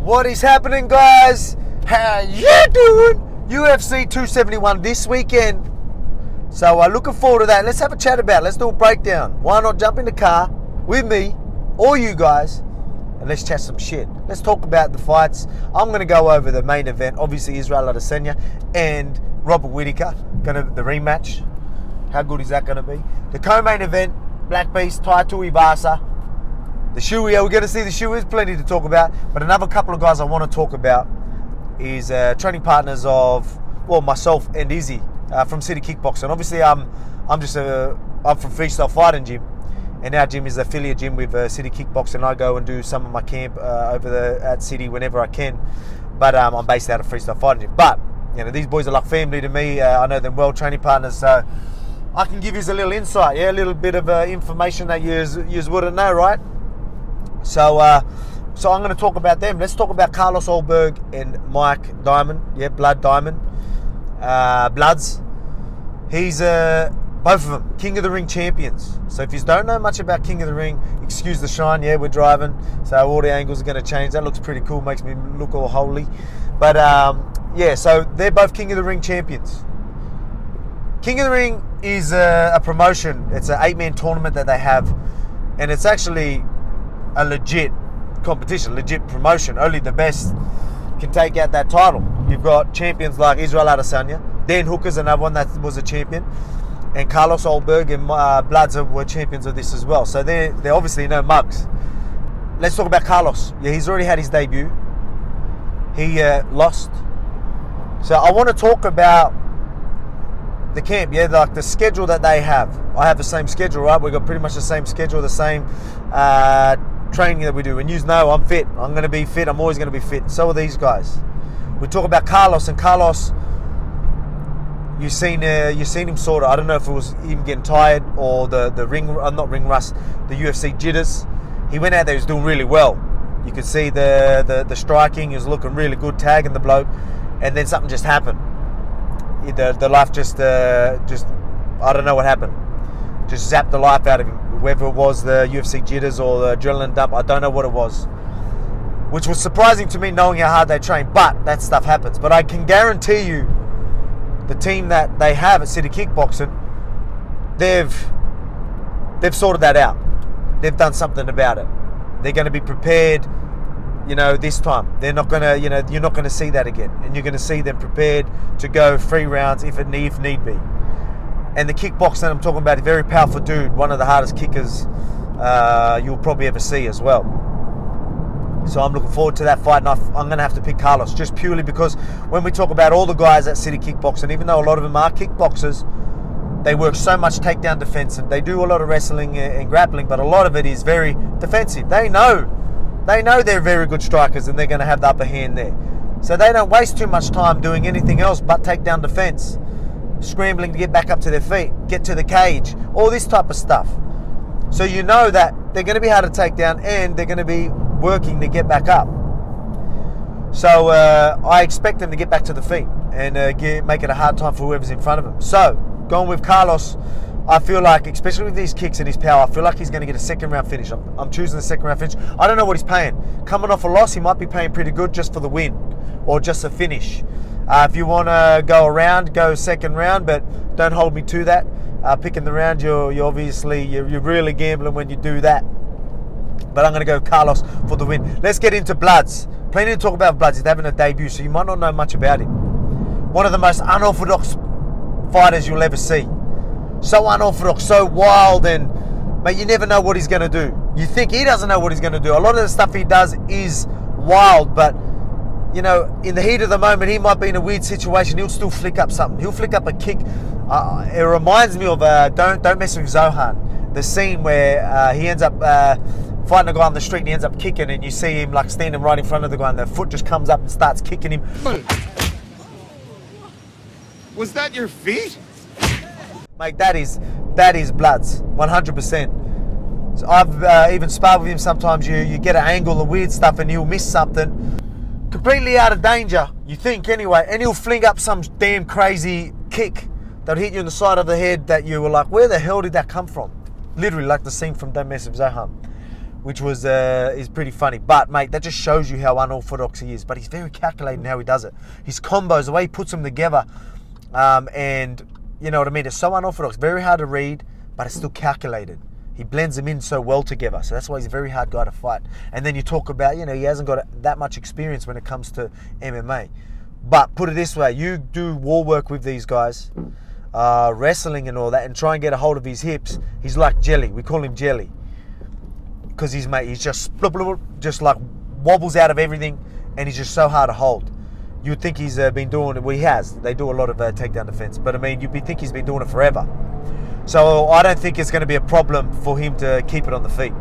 What is happening, guys? How you doing? UFC 271 this weekend. So looking forward to that. Let's have a chat about it. Let's do a breakdown. Why not jump in the car with me or you guys and let's chat some shit. Let's talk about the fights. I'm going to go over the main event. Obviously, Israel Adesanya and Robert Whittaker. The rematch. How good is that going to be? The co-main event, Black Beast, Taito Ibasa. The shoeys, we're going to see the shoeys, plenty to talk about. But another couple of guys I want to talk about is training partners of, myself and Izzy from City Kickboxing. Obviously, I'm from Freestyle Fighting Gym, and our gym is an affiliate gym with City Kickboxing. I go and do some of my camp at City whenever I can. But I'm based out of Freestyle Fighting Gym. But these boys are like family to me. I know them well, training partners. So I can give you a little insight, a little bit of information that you wouldn't know, right? So I'm going to talk about them. Let's talk about Carlos Ulberg and Mike Diamond. Blood Diamond. Bloods. He's both of them King of the Ring champions. So if you don't know much about King of the Ring, excuse the shine. We're driving, so all the angles are going to change. That looks pretty cool. Makes me look all holy. But so they're both King of the Ring champions. King of the Ring is a promotion. It's an 8-man tournament that they have, and it's actually a legit competition, legit promotion. Only the best can take out that title. You've got champions like Israel Adesanya, Dan Hooker's another one that was a champion, and Carlos Ulberg and Bloods were champions of this as well. So they're obviously no mugs. Let's talk about Carlos. He's already had his debut. He lost. So I want to talk about the camp, like the schedule that they have. I have the same schedule, right? We've got pretty much the same schedule, the same training that we do. And you know I'm fit. I'm going to be fit. I'm always going to be fit. So are these guys. We talk about Carlos, and Carlos, you've seen him sort of, I don't know if it was him getting tired or the ring, not ring rust, the UFC jitters. He went out there, he was doing really well. You could see the striking, he was looking really good, tagging the bloke, and then something just happened. The life just I don't know what happened. Just zapped the life out of him. Whether it was the UFC jitters or the adrenaline dump, I don't know what it was. Which was surprising to me, knowing how hard they train. But that stuff happens. But I can guarantee you, the team that they have at City Kickboxing, they've sorted that out. They've done something about it. They're going to be prepared. This time they're not gonna. You're not going to see that again, and you're going to see them prepared to go 3 rounds if need be. And the kickboxer that I'm talking about, a very powerful dude, one of the hardest kickers you'll probably ever see as well. So I'm looking forward to that fight, and I'm going to have to pick Carlos just purely because when we talk about all the guys at City Kickboxing, even though a lot of them are kickboxers, they work so much takedown defense, and they do a lot of wrestling and grappling, but a lot of it is very defensive. They know they're very good strikers, and they're going to have the upper hand there. So they don't waste too much time doing anything else but takedown defense, scrambling to get back up to their feet, get to the cage, all this type of stuff. So you know that they're going to be hard to take down, and they're going to be working to get back up. So I expect them to get back to the feet and make it a hard time for whoever's in front of them. So going with Carlos, I feel like, especially with these kicks and his power, I feel like he's going to get a second round finish. I'm choosing the second round finish. I don't know what he's paying. Coming off a loss, he might be paying pretty good just for the win or just a finish. If you want to go around, go second round, but don't hold me to that. Picking the round, you're really gambling when you do that. But I'm going to go Carlos for the win. Let's get into Bloods. Plenty to talk about Bloods. He's having a debut, so you might not know much about him. One of the most unorthodox fighters you'll ever see. So unorthodox, so wild, and mate, you never know what he's going to do. You think he doesn't know what he's going to do. A lot of the stuff he does is wild, but in the heat of the moment, he might be in a weird situation. He'll still flick up something. He'll flick up a kick. It reminds me of Don't Mess With Zohan. The scene where he ends up fighting a guy on the street, and he ends up kicking, and you see him like standing right in front of the guy, and the foot just comes up and starts kicking him. Was that your feet? Mate, that is Bloods, 100%. So I've even sparred with him sometimes. You get an angle of weird stuff, and he'll miss something. Completely out of danger, you think anyway, and he'll fling up some damn crazy kick that'll hit you in the side of the head that you were like, where the hell did that come from? Literally like the scene from Don't Mess With Zohan. which was is pretty funny. But, mate, that just shows you how unorthodox he is. But he's very calculated in how he does it. His combos, the way he puts them together, and you know what I mean? It's so unorthodox, very hard to read, but it's still calculated. He blends them in so well together. So that's why he's a very hard guy to fight. And then you talk about, you know, he hasn't got that much experience when it comes to MMA. But put it this way, you do war work with these guys, wrestling and all that, and try and get a hold of his hips. He's like jelly. We call him jelly. Because he's just like wobbles out of everything, and he's just so hard to hold. You would think he's been doing it. Well, he has. They do a lot of takedown defense. But, I mean, you'd think he's been doing it forever. So I don't think it's going to be a problem for him to keep it on the feet.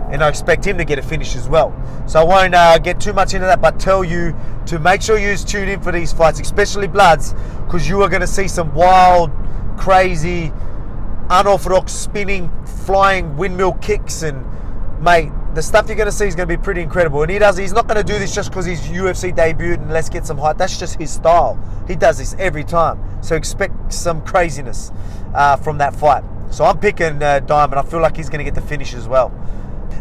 And I expect him to get a finish as well. So I won't get too much into that, but tell you to make sure you tune in for these fights, especially Bloods, because you are going to see some wild, crazy, unorthodox spinning, flying windmill kicks. And, mate, the stuff you're going to see is going to be pretty incredible. And he's not going to do this just because he's UFC debuted and let's get some hype. That's just his style. He does this every time. So expect some craziness from that fight. So I'm picking Diamond. I feel like he's going to get the finish as well.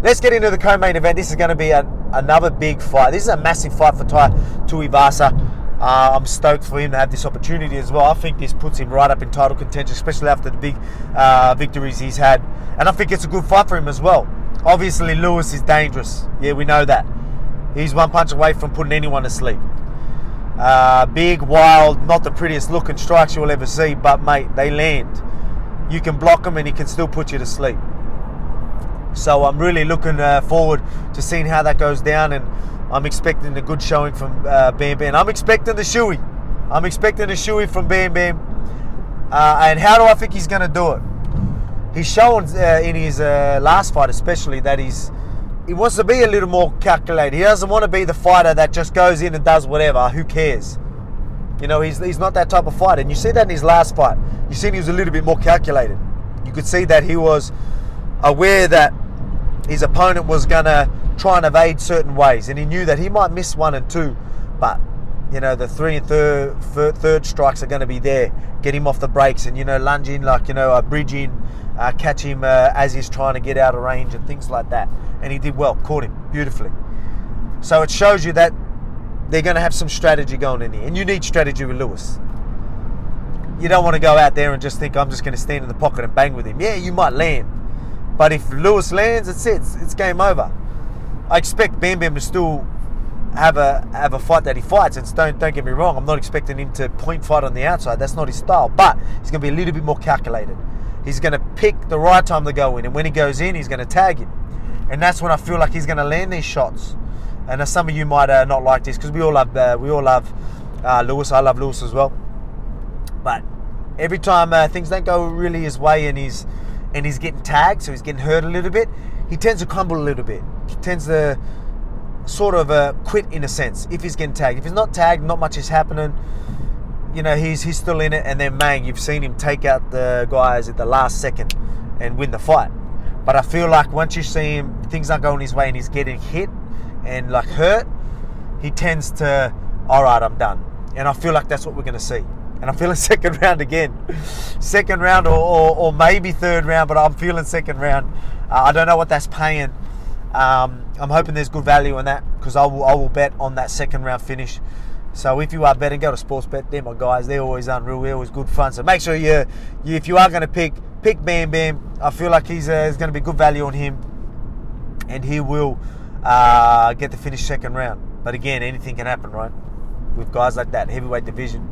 Let's get into the co-main event. This is going to be another big fight. This is a massive fight for Tai Tuivasa. I'm stoked for him to have this opportunity as well. I think this puts him right up in title contention, especially after the big victories he's had. And I think it's a good fight for him as well. Obviously, Lewis is dangerous. Yeah, we know that. He's one punch away from putting anyone to sleep. Big, wild, not the prettiest looking strikes you'll ever see, but, mate, they land. You can block him and he can still put you to sleep. So I'm really looking forward to seeing how that goes down, and I'm expecting a good showing from BamBam. I'm expecting the shoey. I'm expecting a shoey from BamBam. And how do I think he's going to do it? He's shown in his last fight especially that he wants to be a little more calculated. He doesn't want to be the fighter that just goes in and does whatever. Who cares? You know, he's not that type of fighter. And you see that in his last fight. You see he was a little bit more calculated. You could see that he was aware that his opponent was going to try and evade certain ways. And he knew that he might miss 1 and 2. But, you know, the 3 and third strikes are going to be there. Get him off the brakes and, you know, lunge in, like, you know, bridge in. Catch him as he's trying to get out of range and things like that. And he did well. Caught him beautifully. So it shows you that they're going to have some strategy going in here. And you need strategy with Lewis. You don't want to go out there and just think, I'm just going to stand in the pocket and bang with him. Yeah, you might land. But if Lewis lands, it's it. It's game over. I expect BamBam to still have a fight that he fights. And don't get me wrong, I'm not expecting him to point fight on the outside. That's not his style. But he's going to be a little bit more calculated. He's going to pick the right time to go in. And when he goes in, he's going to tag him. And that's when I feel like he's going to land these shots. And some of you might not like this because we all love Lewis. I love Lewis as well. But every time things don't go really his way and he's getting tagged, so he's getting hurt a little bit, he tends to crumble a little bit. He tends to sort of quit in a sense if he's getting tagged. If he's not tagged, not much is happening. You know, he's still in it, and then, man, you've seen him take out the guys at the last second and win the fight. But I feel like once you see him, things aren't going his way and he's getting hit and, like, hurt, he tends to, all right, I'm done. And I feel like that's what we're going to see. And I'm feeling second round again. Second round or maybe third round, but I'm feeling second round. I don't know what that's paying. I'm hoping there's good value on that because I will bet on that second round finish. So if you are betting, go to Sportsbet. They're my guys. They're always unreal. They're always good fun. So make sure if you are going to pick BamBam. I feel like there's going to be good value on him. And he will get the finish second round. But again, anything can happen, right? With guys like that. Heavyweight division.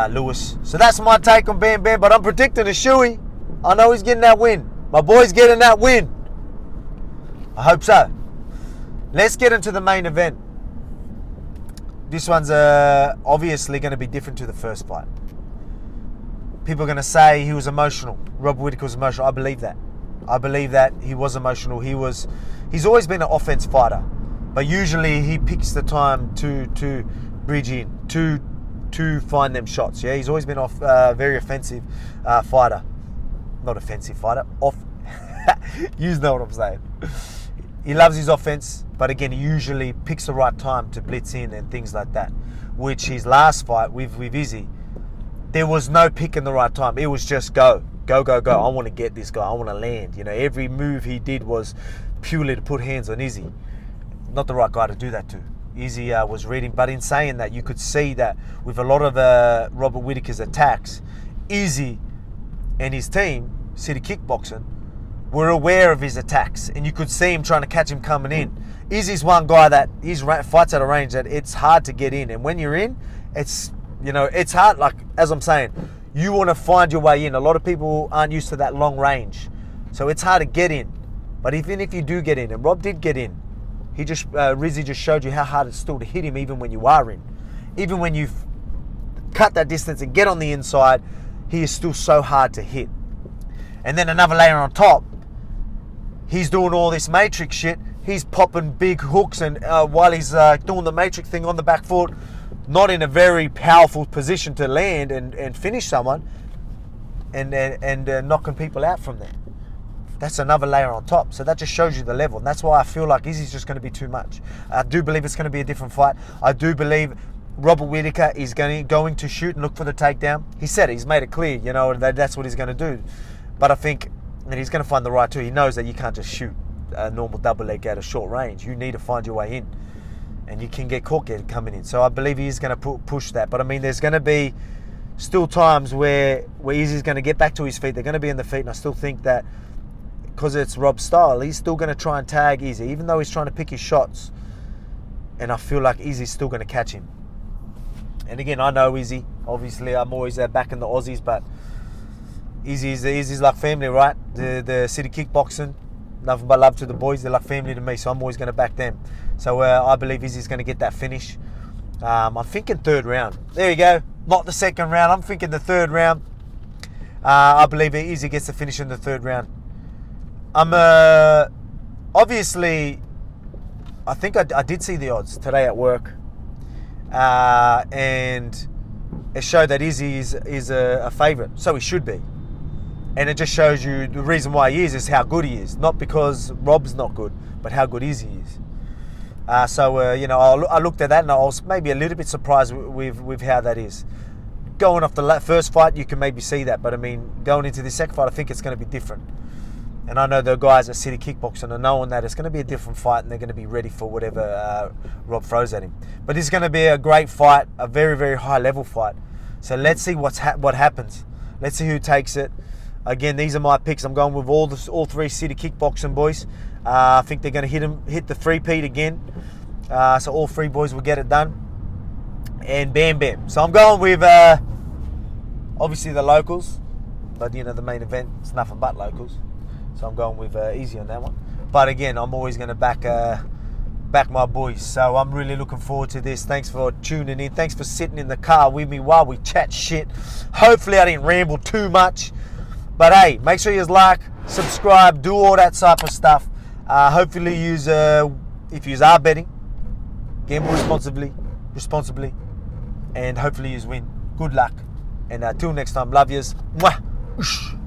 Lewis. So that's my take on BamBam. But I'm predicting a shoey. I know he's getting that win. My boy's getting that win. I hope so. Let's get into the main event. This one's obviously going to be different to the first fight. People are going to say he was emotional. Rob Whittaker was emotional. I believe that. I believe that he was emotional. He's always been an offense fighter, but usually he picks the time to bridge in, to find them shots. Yeah, he's always been very offensive fighter. Not offensive fighter. You know what I'm saying. He loves his offense, but again, he usually picks the right time to blitz in and things like that. Which his last fight with Izzy, there was no pick in the right time. It was just go. I want to get this guy. I want to land. You know, every move he did was purely to put hands on Izzy. Not the right guy to do that to. Izzy was reading, but in saying that, you could see that with a lot of Robert Whittaker's attacks, Izzy and his team, City Kickboxing, were aware of his attacks, and you could see him trying to catch him coming in. Izzy's one guy that his fights at a range that it's hard to get in, and when you're in, it's hard. Like as I'm saying, you want to find your way in. A lot of people aren't used to that long range, so it's hard to get in. But even if you do get in, and Rob did get in, Rizzy just showed you how hard it's still to hit him, even when you are in, even when you cut that distance and get on the inside, he is still so hard to hit. And then another layer on top, he's doing all this matrix shit. He's popping big hooks, and while he's doing the matrix thing on the back foot, not in a very powerful position to land and finish someone, and knocking people out from there. That's another layer on top. So that just shows you the level, and that's why I feel like Izzy's just going to be too much. I do believe it's going to be a different fight. I do believe Robert Whittaker is going to shoot and look for the takedown. He said it. He's made it clear, that's what he's going to do. But I think that he's going to find the right tool. He knows that you can't just shoot a normal double leg at a short range. You need to find your way in, and you can get caught coming in. So I believe he is going to push that. But I mean, there's going to be still times where Izzy's going to get back to his feet. They're going to be in the feet, and I still think that because it's Rob's style, he's still going to try and tag Izzy, even though he's trying to pick his shots. And I feel like Izzy's still going to catch him. And again, I know Izzy. Obviously, I'm always back in the Aussies, but Izzy's like family, right? The City Kickboxing, nothing but love to the boys. They're like family to me, so I'm always going to back them. So I believe Izzy's going to get that finish. I'm thinking third round. There you go. Not the second round. I'm thinking the third round. I believe Izzy gets the finish in the third round. Obviously, I think I did see the odds today at work, and it showed that Izzy is a favourite, so he should be. And it just shows you the reason why he is how good he is, not because Rob's not good, but how good Izzy is. I looked at that and I was maybe a little bit surprised with how that is. Going off the first fight, you can maybe see that, but I mean, going into the second fight, I think it's going to be different. And I know the guys at City Kickboxing are knowing that it's going to be a different fight, and they're going to be ready for whatever Rob throws at him. But it's going to be a great fight, a very, very high level fight. So let's see what happens. Let's see who takes it. Again, these are my picks. I'm going with all three City Kickboxing boys. I think they're going to hit the three-peat again. So all three boys will get it done. And BamBam. So I'm going with obviously the locals, but the main event, it's nothing but locals. So I'm going with Izzy on that one. But again, I'm always going to back my boys. So I'm really looking forward to this. Thanks for tuning in. Thanks for sitting in the car with me while we chat shit. Hopefully I didn't ramble too much. But hey, make sure you like, subscribe, do all that type of stuff. Hopefully if you are betting, gamble responsibly, and hopefully you win. Good luck. And till next time, love yous. Mwah.